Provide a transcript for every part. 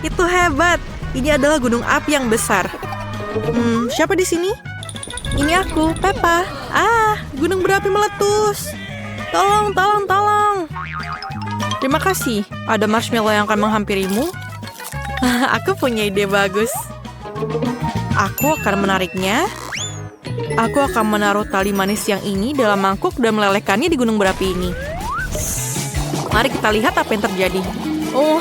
itu hebat. Ini adalah gunung api yang besar. Siapa di sini? Ini aku, Peppa. Gunung berapi meletus. Tolong, tolong, tolong. Terima kasih. Ada marshmallow yang akan menghampirimu. Aku punya ide bagus. Aku akan menariknya. Aku akan menaruh tali manis yang ini dalam mangkuk dan melelehkannya di gunung berapi ini. Mari kita lihat apa yang terjadi. Oh,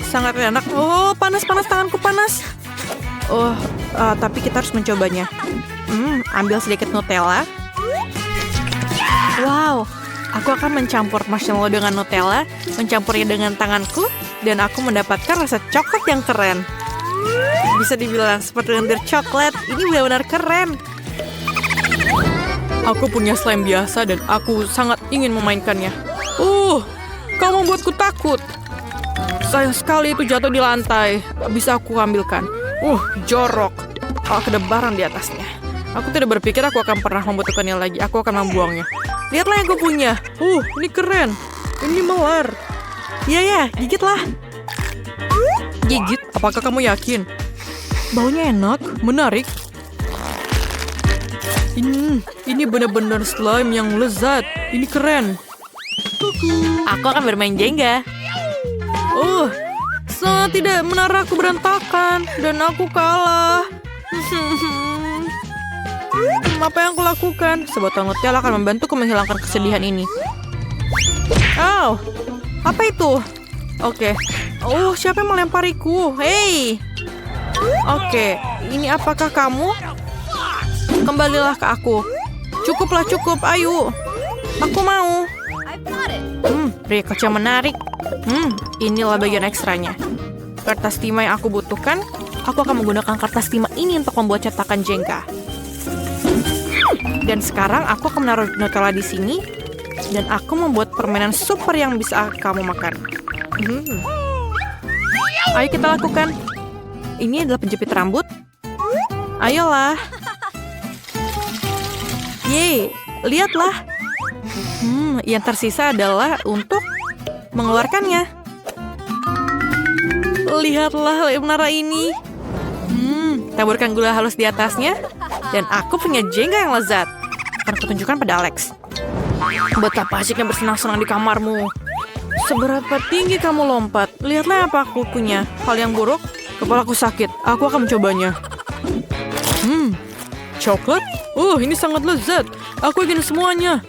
sangat enak. Oh, panas, tanganku panas. Oh, tapi kita harus mencobanya. Ambil sedikit Nutella. Wow, aku akan mencampur marshmallow dengan Nutella, mencampurnya dengan tanganku, dan aku mendapatkan rasa coklat yang keren. Bisa dibilang seperti lendir coklat. Ini benar-benar keren. Aku punya slime biasa dan aku sangat ingin memainkannya. Kau membuatku takut. Sayang sekali itu jatuh di lantai. Bisa aku ambilkan. Jorok. Kedebaran di atasnya. Aku tidak berpikir aku akan pernah membutuhkannya lagi. Aku akan membuangnya. Lihatlah yang aku punya. Ini keren. Ini melar. Iya, gigitlah. Gigit? Apakah kamu yakin? Baunya enak, menarik. Ini benar-benar slime yang lezat. Ini keren. Aku akan bermain Jenga. Tidak, menara aku berantakan. Dan aku kalah. Apa yang aku lakukan? Sebatang Nutella akan membantuku menghilangkan kesedihan ini. Apa itu? Oke. Siapa yang melempariku? Hei. Oke, ini apakah kamu? Kembalilah ke aku. Cukup. Ayo. Aku mau. Pria kecil menarik. Inilah bagian ekstranya. Kertas timah yang aku butuhkan. Aku akan menggunakan kertas timah ini untuk membuat cetakan Jenga. Dan sekarang aku akan menaruh Nutella di sini. Dan aku membuat permainan super yang bisa kamu makan. Ayo kita lakukan. Ini adalah penjepit rambut. Ayolah. Yeay, lihatlah. Yang tersisa adalah untuk mengeluarkannya. Lihatlah menara ini. Taburkan gula halus di atasnya. Dan aku punya Jenga yang lezat. Akan kutunjukkan pada Alex. Betapa asyiknya bersenang-senang di kamarmu. Seberapa tinggi kamu lompat? Lihatlah apa aku punya. Hal yang buruk, kepalaku sakit. Aku akan mencobanya. Coklat? Ini sangat lezat. Aku ingin semuanya.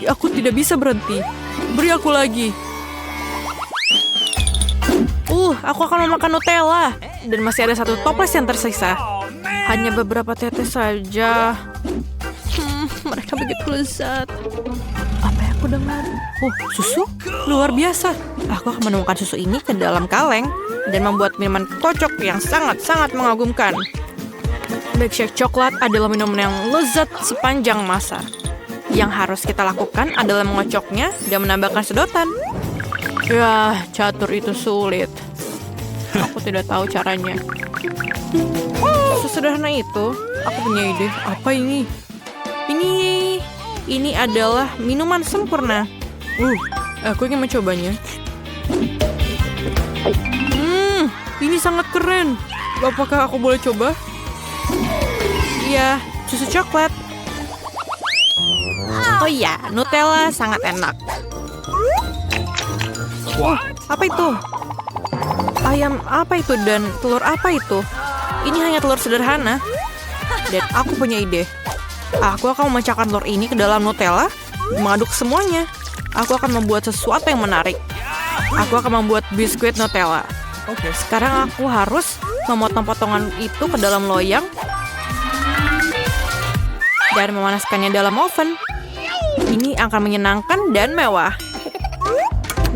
Aku tidak bisa berhenti. Beri aku lagi. Aku akan memakan Nutella. Dan masih ada satu toples yang tersisa. Hanya beberapa tetes saja. Mereka begitu lezat. Apa yang aku dengar? Susu? Luar biasa. Aku akan menemukan susu ini ke dalam kaleng. Dan membuat minuman kocok yang sangat-sangat mengagumkan. Milkshake coklat adalah minuman yang lezat sepanjang masa. Yang harus kita lakukan adalah mengocoknya dan menambahkan sedotan. Ya, catur itu sulit. Aku tidak tahu caranya. Sesederhana itu, aku punya ide. Apa ini? Ini adalah minuman sempurna. Aku ingin mencobanya. Ini sangat keren. Apakah aku boleh coba? Iya, susu coklat. Oh iya, Nutella sangat enak. Apa itu? Ayam apa itu dan telur apa itu? Ini hanya telur sederhana. Dan aku punya ide. Aku akan memecahkan telur ini ke dalam Nutella, mengaduk semuanya. Aku akan membuat sesuatu yang menarik. Aku akan membuat biskuit Nutella. Sekarang aku harus memotong potongan itu ke dalam loyang dan memanaskannya dalam oven. Ini akan menyenangkan dan mewah.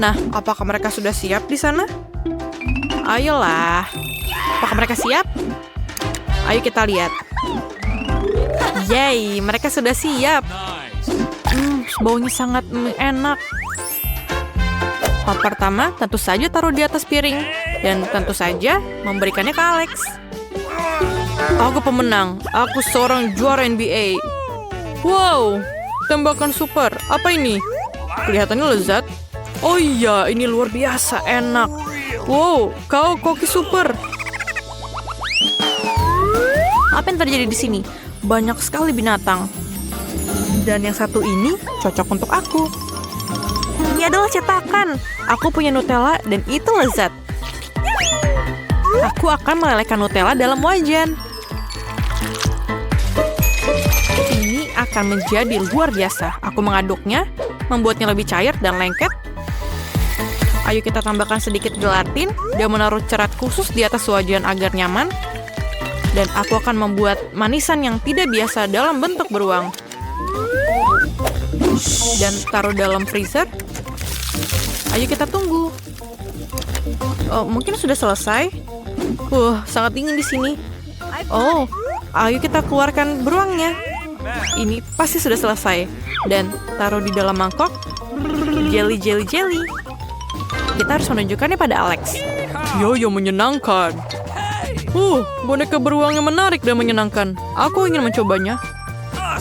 Nah, apakah mereka sudah siap di sana? Ayolah. Apakah mereka siap? Ayo kita lihat. Yeay, mereka sudah siap. Baunya sangat enak. Pertama, tentu saja taruh di atas piring. Dan tentu saja memberikannya ke Alex. Aku pemenang. Aku seorang juara NBA. Wow, tembakan super. Apa ini? Kelihatannya lezat. Oh iya, ini luar biasa enak. Wow, kau koki super. Apa yang terjadi di sini? Banyak sekali binatang. Dan yang satu ini cocok untuk aku. Ini adalah cetakan. Aku punya Nutella dan itu lezat. Aku akan melelehkan Nutella dalam wajan. Ini akan menjadi luar biasa. Aku mengaduknya, membuatnya lebih cair dan lengket. Ayo kita tambahkan sedikit gelatin dan menaruh cerat khusus di atas wajan agar nyaman. Dan aku akan membuat manisan yang tidak biasa dalam bentuk beruang. Dan taruh dalam freezer. Ayo kita tunggu. Oh, mungkin sudah selesai. Sangat dingin di sini. Oh, ayo kita keluarkan beruangnya. Ini pasti sudah selesai. Dan taruh di dalam mangkok. Jelly. Kita harus menunjukkannya pada Alex. Yo, menyenangkan. Boneka beruang yang menarik dan menyenangkan. Aku ingin mencobanya.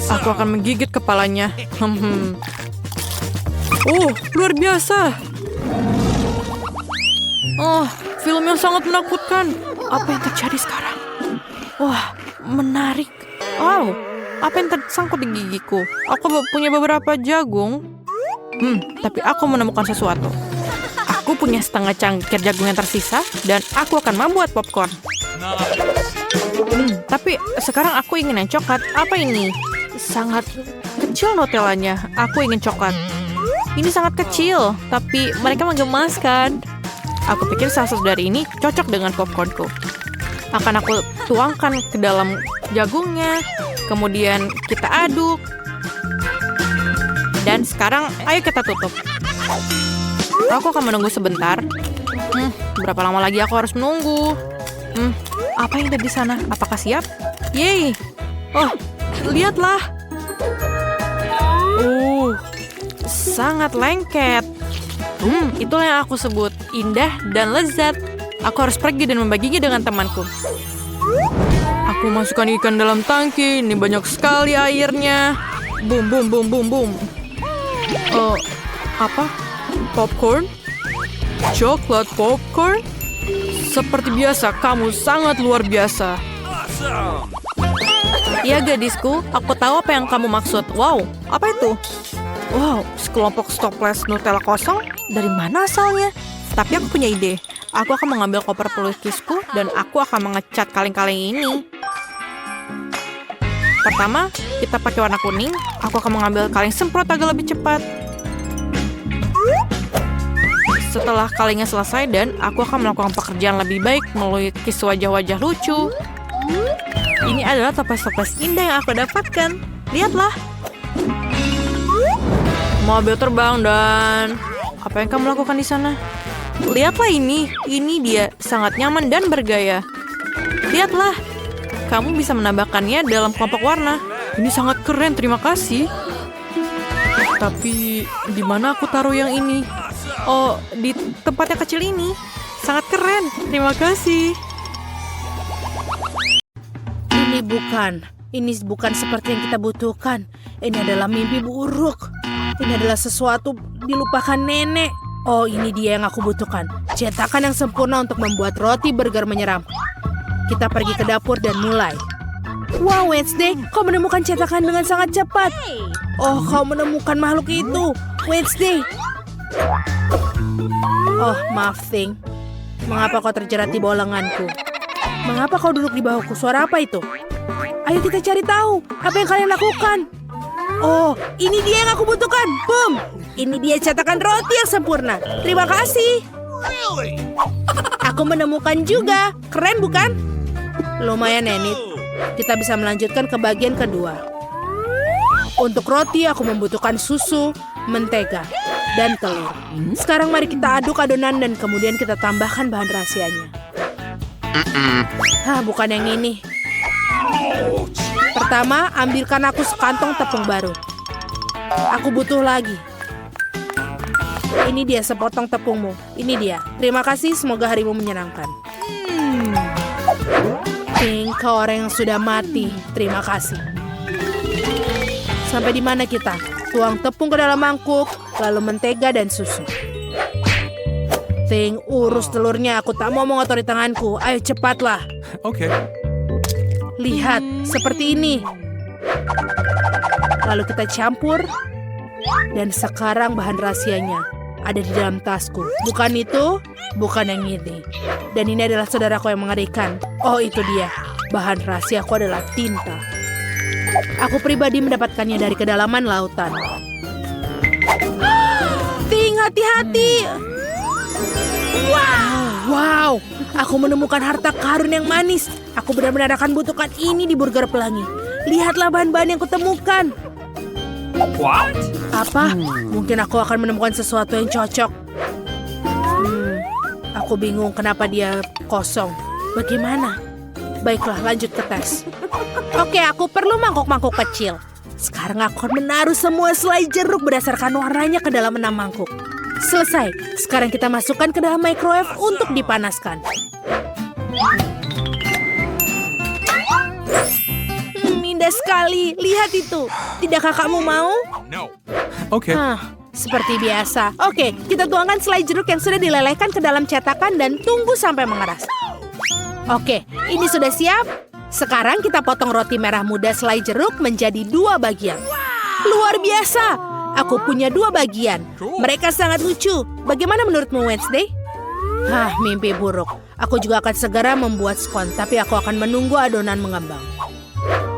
Aku akan menggigit kepalanya. Luar biasa. Film yang sangat menakutkan. Apa yang terjadi sekarang? Wah, menarik. Wow, apa yang tersangkut di gigiku? Aku punya beberapa jagung. Tapi aku menemukan sesuatu. Aku punya setengah cangkir jagung yang tersisa dan aku akan membuat popcorn. Tapi sekarang aku ingin yang coklat. Apa ini? Sangat kecil Nutellanya. Aku ingin coklat. Ini sangat kecil, tapi mereka menggemaskan. Aku pikir saus dari ini cocok dengan popcornku. Akan aku tuangkan ke dalam jagungnya. Kemudian kita aduk. Dan sekarang ayo kita tutup. Aku akan menunggu sebentar. Berapa lama lagi aku harus menunggu? Apa yang ada di sana? Apakah siap? Yeay! Lihatlah. Sangat lengket. Itulah yang aku sebut indah dan lezat. Aku harus pergi dan membaginya dengan temanku. Aku masukkan ikan dalam tangki. Ini banyak sekali airnya. Boom. Apa? Popcorn? Coklat popcorn? Seperti biasa, kamu sangat luar biasa. Ya gadisku, aku tahu apa yang kamu maksud. Wow, apa itu? Wow, sekelompok stoples Nutella kosong? Dari mana asalnya? Tapi aku punya ide. Aku akan mengambil koper pelukisku dan aku akan mengecat kaleng-kaleng ini. Pertama, kita pakai warna kuning. Aku akan mengambil kaleng semprot agak lebih cepat. Setelah kalengnya selesai dan aku akan melakukan pekerjaan lebih baik melukis wajah-wajah lucu. Ini adalah toples-toples indah yang aku dapatkan. Lihatlah. Mobil terbang dan... Apa yang kamu lakukan di sana? Lihatlah ini. Ini dia sangat nyaman dan bergaya. Lihatlah. Kamu bisa menambahkannya dalam kelompok warna. Ini sangat keren, terima kasih. Tapi di mana aku taruh yang ini? Oh, di tempat yang kecil ini. Sangat keren, terima kasih. Ini bukan seperti yang kita butuhkan. Ini adalah mimpi buruk. Ini adalah sesuatu dilupakan nenek. Oh, ini dia yang aku butuhkan. Cetakan yang sempurna untuk membuat roti burger menyeram. Kita pergi ke dapur dan mulai. Wow, Wednesday, kau menemukan cetakan dengan sangat cepat. Oh, kau menemukan makhluk itu. Wednesday. Oh, maaf, Thing. Mengapa kau terjerat di bawah lenganku? Mengapa kau duduk di bahuku? Suara apa itu? Ayo kita cari tahu. Apa yang kalian lakukan? Oh, ini dia yang aku butuhkan. Boom! Ini dia cetakan roti yang sempurna. Terima kasih. Aku menemukan juga. Keren bukan? Lumayan, Enid. Kita bisa melanjutkan ke bagian kedua. Untuk roti, aku membutuhkan susu, mentega, dan telur. Sekarang mari kita aduk adonan dan kemudian kita tambahkan bahan rahasianya. Bukan yang ini. Pertama, ambilkan aku sekantong tepung baru. Aku butuh lagi. Ini dia sepotong tepungmu. Ini dia. Terima kasih, semoga harimu menyenangkan. Pink, kau orang yang sudah mati. Terima kasih. Sampai di mana kita? Tuang tepung ke dalam mangkuk, lalu mentega dan susu. Ting, urus telurnya. Aku tak mau mengotori tanganku. Ayo cepatlah. Okay. Lihat, seperti ini. Lalu kita campur. Dan sekarang bahan rahasianya ada di dalam tasku. Bukan itu, bukan yang ini. Dan ini adalah saudaraku yang mengerikan. Oh, itu dia. Bahan rahasiaku adalah tinta. Aku pribadi mendapatkannya dari kedalaman lautan. Ting, hati-hati. Wow, aku menemukan harta karun yang manis. Aku benar-benar akan butuhkan ini di burger pelangi. Lihatlah bahan-bahan yang kutemukan. What? Apa? Mungkin aku akan menemukan sesuatu yang cocok. Aku bingung kenapa dia kosong. Bagaimana? Baiklah, lanjut ke tes. Oke, aku perlu mangkuk-mangkuk kecil. Sekarang aku akan menaruh semua selai jeruk berdasarkan warnanya ke dalam 6 mangkuk. Selesai. Sekarang kita masukkan ke dalam microwave untuk dipanaskan. Indah sekali. Lihat itu. Tidakkah kamu mau? No. Okay. Seperti biasa. Oke, kita tuangkan selai jeruk yang sudah dilelehkan ke dalam cetakan dan tunggu sampai mengeras. Oke, ini sudah siap. Sekarang kita potong roti merah muda selai jeruk menjadi 2 bagian. Luar biasa. Aku punya 2 bagian. Mereka sangat lucu. Bagaimana menurutmu, Wednesday? Mimpi buruk. Aku juga akan segera membuat scone, tapi aku akan menunggu adonan mengembang.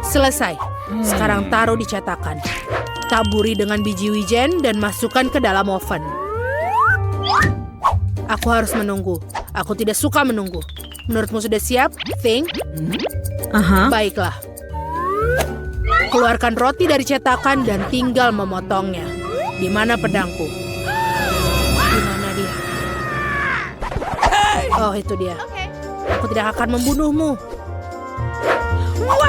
Selesai. Sekarang taruh di cetakan. Taburi dengan biji wijen dan masukkan ke dalam oven. Aku harus menunggu. Aku tidak suka menunggu. Menurutmu sudah siap, Ting? Baiklah. Keluarkan roti dari cetakan dan tinggal memotongnya. Di mana pedangku? Di mana dia? Oh, itu dia. Aku tidak akan membunuhmu.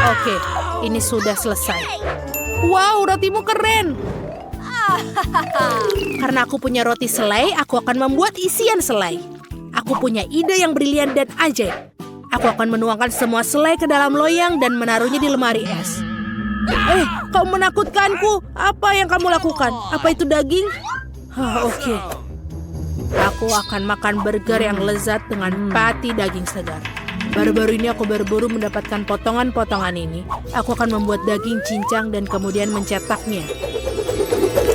Oke, ini sudah selesai. Wow, rotimu keren. Karena aku punya roti selai, aku akan membuat isian selai. Aku punya ide yang brilian dan ajaib. Aku akan menuangkan semua selai ke dalam loyang dan menaruhnya di lemari es. Kau menakutkanku. Apa yang kamu lakukan? Apa itu daging? Oke. Aku akan makan burger yang lezat dengan patty daging segar. Baru-baru ini aku berburu mendapatkan potongan-potongan ini. Aku akan membuat daging cincang dan kemudian mencetaknya.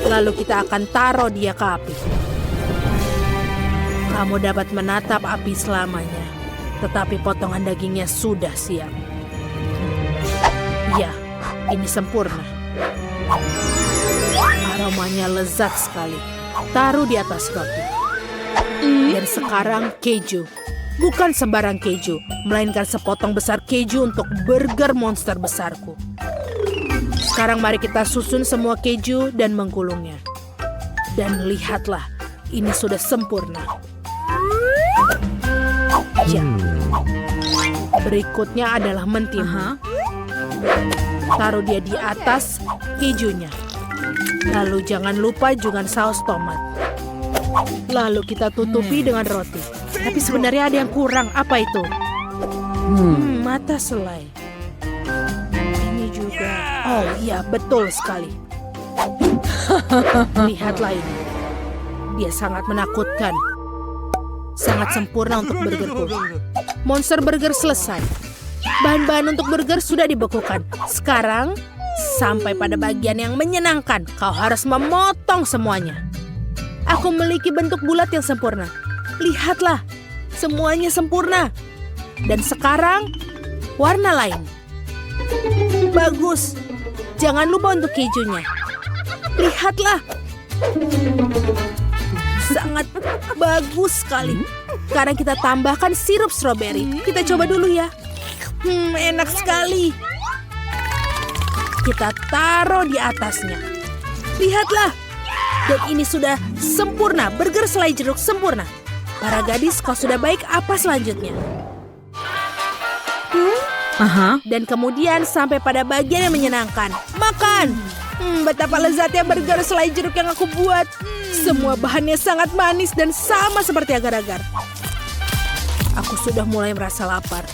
Lalu kita akan taruh dia ke api. Kamu dapat menatap api selamanya. Tetapi potongan dagingnya sudah siap. Ya, ini sempurna. Aromanya lezat sekali. Taruh di atas roti. Dan sekarang keju. Bukan sembarang keju, melainkan sepotong besar keju untuk burger monster besarku. Sekarang mari kita susun semua keju dan menggulungnya. Dan lihatlah, ini sudah sempurna. Ya. Berikutnya adalah mentimun. Taruh dia di atas kejunya. Lalu jangan lupa juga saus tomat. Lalu kita tutupi dengan roti. Tapi sebenarnya ada yang kurang. Apa itu? Mata selai. Ini juga. Oh iya, betul sekali. Lihatlah ini. Dia sangat menakutkan. Sangat sempurna untuk burgerku. Monster burger selesai. Bahan-bahan untuk burger sudah dibekukan. Sekarang, sampai pada bagian yang menyenangkan. Kau harus memotong semuanya. Aku memiliki bentuk bulat yang sempurna. Lihatlah, semuanya sempurna. Dan sekarang, warna lain. Bagus. Jangan lupa untuk kejunya. Lihatlah. Sangat bagus sekali. Sekarang kita tambahkan sirup stroberi. Kita coba dulu ya. Enak sekali. Kita taruh di atasnya. Lihatlah. Dan ini sudah sempurna. Burger selai jeruk sempurna. Para gadis, kau sudah baik. Apa selanjutnya? Dan kemudian sampai pada bagian yang menyenangkan. Makan. Betapa lezatnya burger selai jeruk yang aku buat. Semua bahannya sangat manis dan sama seperti agar-agar. Aku sudah mulai merasa lapar.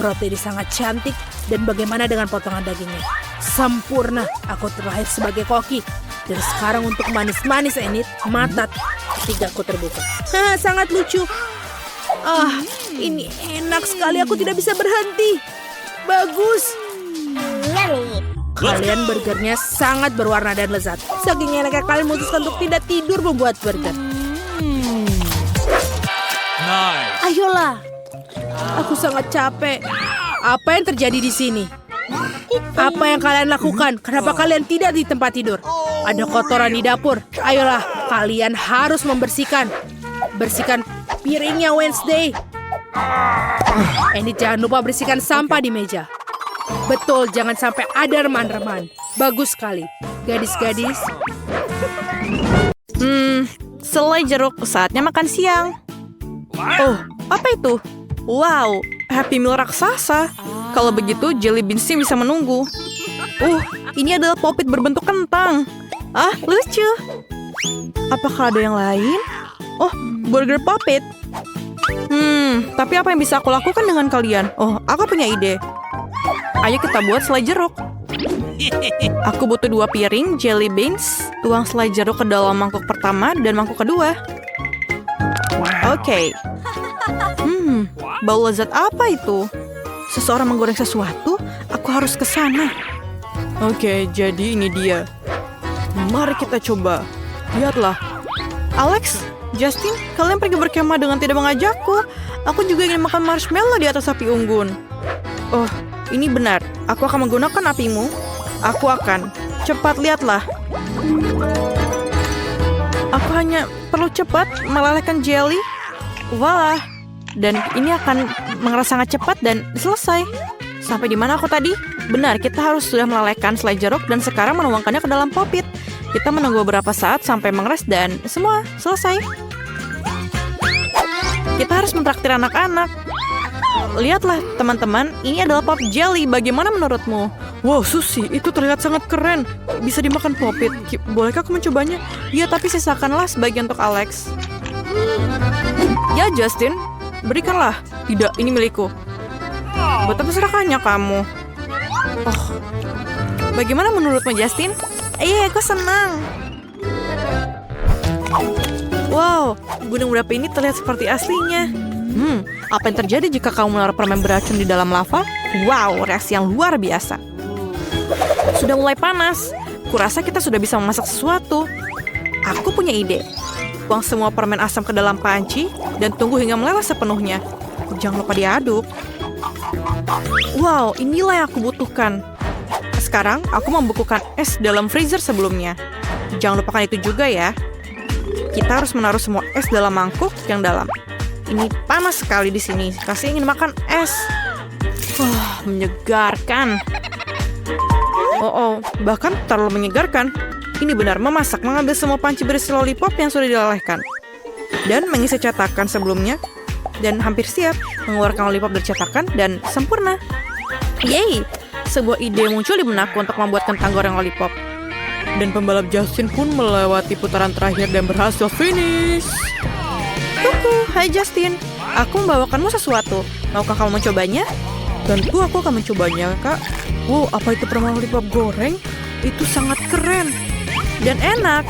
Roti ini sangat cantik. Dan bagaimana dengan potongan dagingnya? Sempurna. Aku terlahir sebagai koki. Dan sekarang untuk manis-manis Enid, mata ketigaku terbuka. Sangat lucu. Ini enak sekali. Aku tidak bisa berhenti. Bagus. Kalian burgernya sangat berwarna dan lezat. Saking enaknya kalian memutuskan untuk tidak tidur membuat burger. Nice. Ayolah. Aku sangat capek. Apa yang terjadi di sini? Apa yang kalian lakukan? Kenapa kalian tidak di tempat tidur? Ada kotoran di dapur. Ayolah, kalian harus membersihkan. Bersihkan piringnya Wednesday. Ini jangan lupa bersihkan sampah di meja. Betul, jangan sampai ada reman-reman. Bagus sekali. Gadis-gadis. Selai jeruk, saatnya makan siang. Oh, apa itu? Wow, Happy Meal raksasa. Kalau begitu, jelly beansnya bisa menunggu. Ini adalah popit berbentuk kentang. Lucu. Apakah ada yang lain? Oh, burger popit. Tapi apa yang bisa aku lakukan dengan kalian? Oh, aku punya ide. Ayo kita buat selai jeruk. Aku butuh 2 piring jelly beans. Tuang selai jeruk ke dalam mangkuk pertama dan mangkuk kedua. Oke. Bau lezat apa itu? Seseorang menggoreng sesuatu, aku harus ke sana. Oke, jadi ini dia. Mari kita coba. Lihatlah. Alex, Justin, kalian pergi berkemah dengan tidak mengajakku. Aku juga ingin makan marshmallow di atas api unggun. Oh, ini benar. Aku akan menggunakan apimu. Aku akan. Cepat, lihatlah. Aku hanya perlu cepat melelehkan jelly. Wah. Dan ini akan mengeras sangat cepat dan selesai. Sampai di mana aku tadi? Benar, kita harus sudah melelehkan selai jeruk dan sekarang menuangkannya ke dalam popit. Kita menunggu beberapa saat sampai mengeras dan semua selesai. Kita harus mentraktir anak-anak. Lihatlah teman-teman, ini adalah pop jelly. Bagaimana menurutmu? Wow, Susie, itu terlihat sangat keren. Bisa dimakan popit. Bolehkah aku mencobanya? Ya, tapi sisakanlah sebagian untuk Alex. Ya, Justin. Berikanlah. Tidak, ini milikku. Betapa serakahnya kamu. Oh, bagaimana menurutmu, Justin? Iya, aku senang. Wow, gunung berapi ini terlihat seperti aslinya. Apa yang terjadi jika kamu menaruh permen beracun di dalam lava? Wow, reaksi yang luar biasa. Sudah mulai panas. Kurasa kita sudah bisa memasak sesuatu. Aku punya ide. Tuang semua permen asam ke dalam panci dan tunggu hingga meleleh sepenuhnya. Jangan lupa diaduk. Wow, inilah yang aku butuhkan. Sekarang, aku membukukan es dalam freezer sebelumnya. Jangan lupakan itu juga ya. Kita harus menaruh semua es dalam mangkuk yang dalam. Ini panas sekali di sini. Kasih ingin makan es. Menyegarkan. Bahkan terlalu menyegarkan. Ini benar memasak, mengambil semua panci berisi lollipop yang sudah dilelehkan. Dan mengisi cetakan sebelumnya. Dan hampir siap mengeluarkan lollipop dari cetakan dan sempurna. Yeay! Sebuah ide muncul di benakku untuk membuat kentang goreng lollipop. Dan pembalap Justin pun melewati putaran terakhir dan berhasil finish. Hai Justin, aku membawakanmu sesuatu. Maukah kamu mencobanya? Tentu aku akan mencobanya, Kak. Wow, apa itu permen lollipop goreng? Itu sangat keren. Dan enak.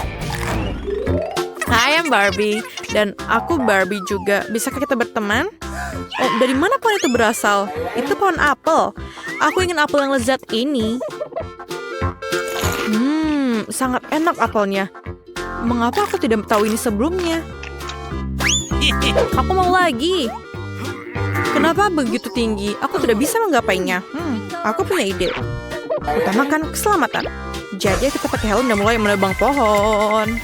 Hai, I'm Barbie. Dan aku Barbie juga. Bisakah kita berteman? Oh, dari mana pohon itu berasal? Itu pohon apel. Aku ingin apel yang lezat ini. Sangat enak apelnya. Mengapa aku tidak tahu ini sebelumnya? Aku mau lagi. Kenapa begitu tinggi? Aku tidak bisa menggapainya. Aku punya ide. Utamakan keselamatan. Jadi kita pakai helm dan mulai menebang pohon.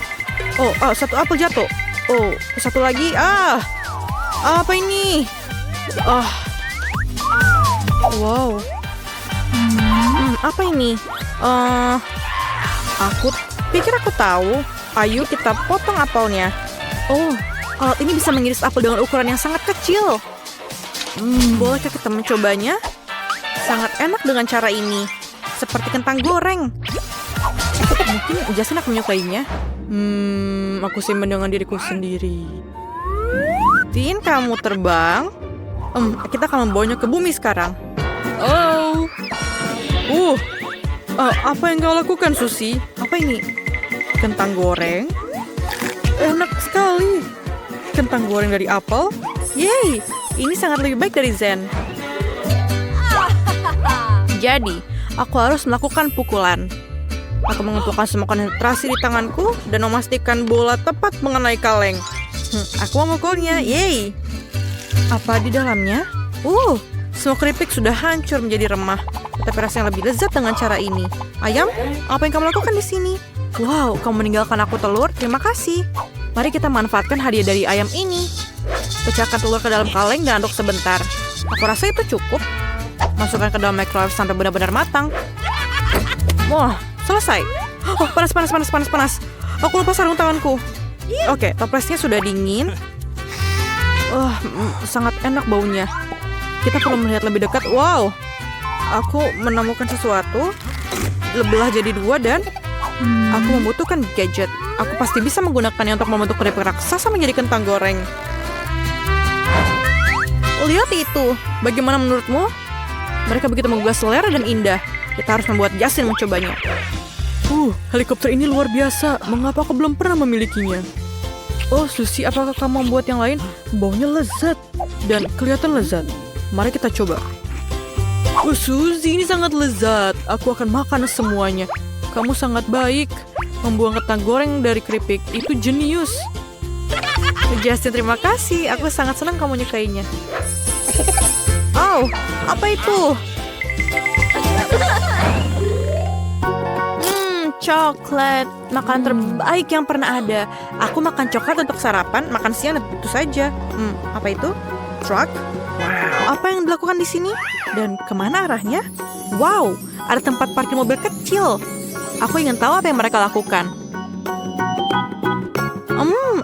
Satu apel jatuh. Satu lagi. Apa ini? Wow. Apa ini? Aku pikir aku tahu. Ayo kita potong apelnya. Alat ini bisa mengiris apel dengan ukuran yang sangat kecil. Bolehkah kita mencobanya? Sangat enak dengan cara ini. Seperti kentang goreng. Mungkin Justin akan menyukainya. Aku simpan dengan diriku sendiri. Tin, kamu terbang. Kita akan membawanya ke bumi sekarang. Apa yang kau lakukan, Susie? Apa ini? Kentang goreng? Enak sekali. Kentang goreng dari apel. Yeay, ini sangat lebih baik dari Zen. Jadi, aku harus melakukan pukulan. Aku mengumpulkan semua konsentrasi di tanganku dan memastikan bola tepat mengenai kaleng. Aku memukulnya, yeay. Apa di dalamnya? Semua keripik sudah hancur menjadi remah. Tapi rasanya lebih lezat dengan cara ini. Ayam, apa yang kamu lakukan di sini? Wow, kamu meninggalkan aku telur. Terima kasih. Mari kita manfaatkan hadiah dari ayam ini. Pecahkan telur ke dalam kaleng dan aduk sebentar. Aku rasa itu cukup. Masukkan ke dalam microwave sampai benar-benar matang. Wah, selesai. Oh, panas. Aku lupa sarung tanganku. Oke, toplesnya sudah dingin. Sangat enak baunya. Kita perlu melihat lebih dekat. Wow, aku menemukan sesuatu. Belah jadi 2 dan aku membutuhkan gadget. Aku pasti bisa menggunakannya untuk membentuk keripik raksasa menjadi kentang goreng. Lihat itu. Bagaimana menurutmu? Mereka begitu menggugah selera dan indah. Kita harus membuat Justin mencobanya. Helikopter ini luar biasa. Mengapa aku belum pernah memilikinya? Oh, Susie, apakah kamu membuat yang lain? Baunya lezat dan kelihatan lezat. Mari kita coba. Susie, ini sangat lezat. Aku akan makan semuanya. Kamu sangat baik. Membuang kentang goreng dari keripik. Itu jenius. Justin, terima kasih. Aku sangat senang kamu menyukainya. Apa itu? Coklat. Makanan terbaik yang pernah ada. Aku makan coklat untuk sarapan, makan siang dan itu saja. Apa itu? Truck? Apa yang dilakukan di sini? Dan kemana arahnya? Wow, ada tempat parkir mobil kecil. Aku ingin tahu apa yang mereka lakukan.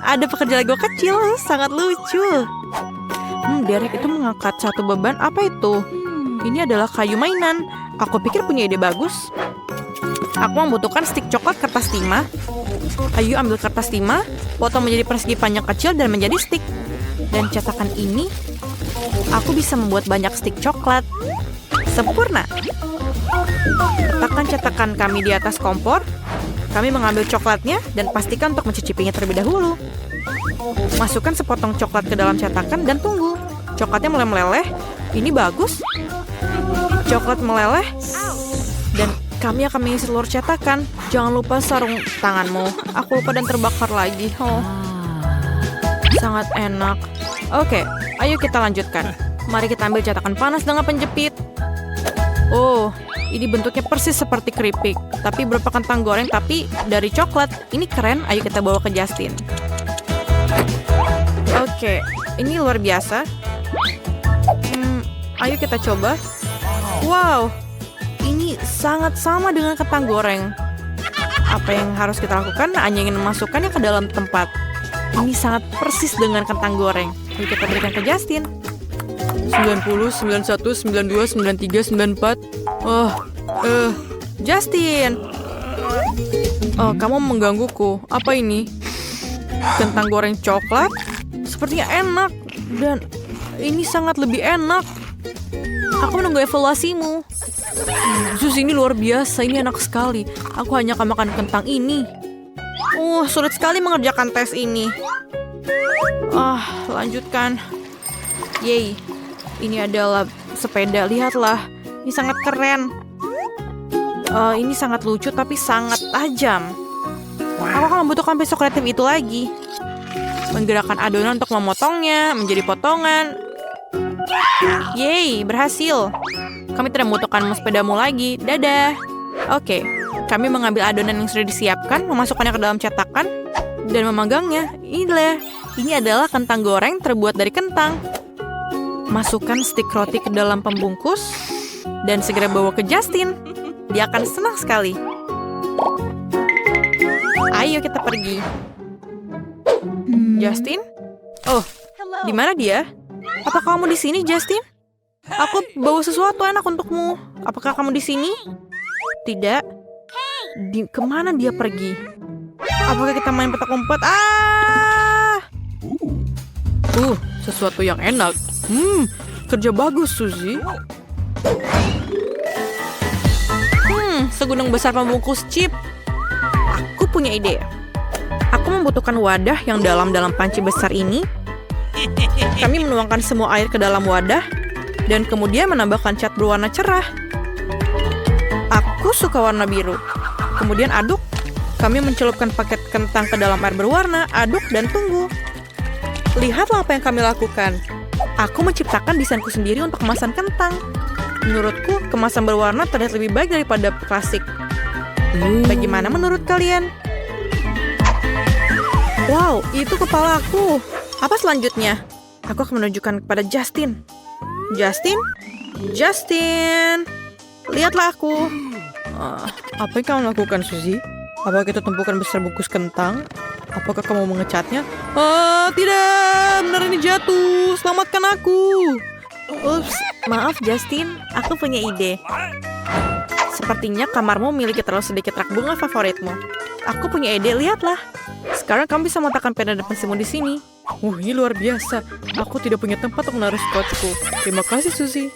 Ada pekerja Lego kecil, sangat lucu. Derek itu mengangkat satu beban. Apa itu? Ini adalah kayu mainan. Aku pikir punya ide bagus. Aku membutuhkan stik coklat kertas timah. Ayo ambil kertas timah, potong menjadi persegi panjang kecil dan menjadi stik. Dan cetakan ini, aku bisa membuat banyak stik coklat. Sempurna. Letakkan cetakan kami di atas kompor. Kami mengambil coklatnya dan pastikan untuk mencicipinya terlebih dahulu. Masukkan sepotong coklat ke dalam cetakan dan tunggu. Coklatnya mulai meleleh. Ini bagus. Coklat meleleh. Dan kami akan mengisi seluruh cetakan. Jangan lupa sarung tanganmu. Aku lupa dan terbakar lagi. Sangat enak. Oke, ayo kita lanjutkan. Mari kita ambil cetakan panas dengan penjepit. Ini bentuknya persis seperti keripik. Tapi berupa kentang goreng tapi dari coklat. Ini keren, ayo kita bawa ke Justin. Oke, ini luar biasa. Ayo kita coba. Wow, ini sangat sama dengan kentang goreng. Apa yang harus kita lakukan? Hanya ingin memasukkannya ke dalam tempat. Ini sangat persis dengan kentang goreng. Ayo kita berikan ke Justin. 90, 91, 92, 93, 94. Justin. Kamu menggangguku. Apa ini? Kentang goreng coklat? Sepertinya enak. Dan ini sangat lebih enak. Aku menunggu evaluasimu. Susie, ini luar biasa. Ini enak sekali. Aku hanya akan makan kentang ini. Sulit sekali mengerjakan tes ini. Lanjutkan. Yeay. Ini adalah sepeda. Lihatlah. Ini sangat keren. Ini sangat lucu tapi sangat tajam. Aku akan membutuhkan pisau kreatif itu lagi. Menggerakkan adonan untuk memotongnya menjadi potongan. Yeay, berhasil. Kami tidak membutuhkan sepedamu lagi. Dadah. Oke, kami mengambil adonan yang sudah disiapkan, memasukkannya ke dalam cetakan, dan memegangnya. Ini adalah kentang goreng terbuat dari kentang. Masukkan stik roti ke dalam pembungkus, dan segera bawa ke Justin. Dia akan senang sekali. Ayo kita pergi. Justin? Di mana dia? Apa kamu di sini, Justin? Aku bawa sesuatu enak untukmu. Apakah kamu di sini? Tidak. Kemana dia pergi? Apakah kita main petak umpet? Sesuatu yang enak. Kerja bagus, Susie. Segunung besar pembungkus chip. Aku punya ide. Aku membutuhkan wadah yang dalam panci besar ini. Kami menuangkan semua air ke dalam wadah dan kemudian menambahkan cat berwarna cerah. Aku suka warna biru. Kemudian aduk. Kami mencelupkan paket kentang ke dalam air berwarna, aduk dan tunggu. Lihatlah apa yang kami lakukan. Aku menciptakan desainku sendiri untuk kemasan kentang. Menurutku, kemasan berwarna terlihat lebih baik daripada klasik. Bagaimana menurut kalian? Wow, itu kepala aku. Apa selanjutnya? Aku akan menunjukkan kepada Justin. Justin? Justin! Lihatlah aku. Apa yang kamu lakukan, Suzy? Apakah kita tumpukan besar bungkus kentang? Apakah kamu mengecatnya? Tidak! Benar ini jatuh! Selamatkan aku! Ups, maaf Justin. Aku punya ide. Sepertinya kamarmu memiliki terlalu sedikit rak bunga favoritmu. Aku punya ide, lihatlah. Sekarang kamu bisa meletakkan pena dan pensilmu di sini. Ini luar biasa. Aku tidak punya tempat untuk menaruh skotku. Terima kasih, Suzy.